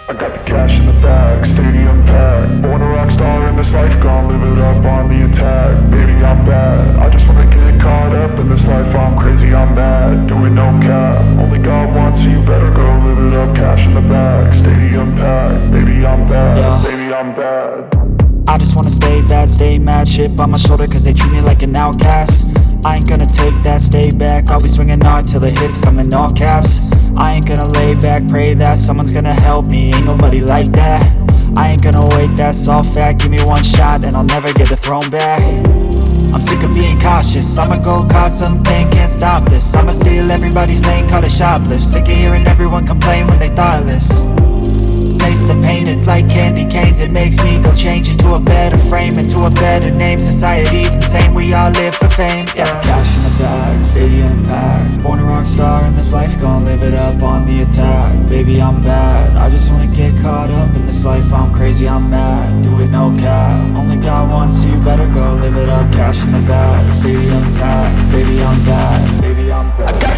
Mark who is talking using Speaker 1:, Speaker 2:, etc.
Speaker 1: I got the cash in the bag, stadium packed. Born a rock star in this life, gon' live it up on the attack. Baby, I'm bad, I just wanna get caught up in this life. I'm crazy, I'm mad, doing no cap. Only God wants, so you better go live it up. Cash in the bag, stadium packed. Baby, I'm bad,
Speaker 2: Yeah.
Speaker 1: baby, I'm bad.
Speaker 2: I just wanna stay bad, stay mad. Chip on my shoulder cause they treat me like an outcast. I ain't gonna take that, stay back. I'll be swinging hard till the hits come in all caps. I ain't gonna lay back, pray that someone's gonna help me. Ain't nobody like that. I ain't gonna wait, that's all fact. Give me one shot and I'll never get the throne back. I'm sick of being cautious, I'ma go cause some pain, can't stop this. I'ma steal everybody's lane, call it shoplift. Sick of hearing everyone complain when they thoughtless. Taste the pain, it's like candy canes. It makes me go change into a better frame, into a better name. Society's insane, we all live for fame, yeah. Cash in the bag, stadium packed. Born a rock star in this life, gon' live it up on the attack. Baby, I'm bad, I just wanna get caught up in this life. I'm crazy, I'm mad, do it no cap. Only God wants, so you better go live it up. Cash in the bag, stadium packed. Baby, I'm bad, baby, I'm bad.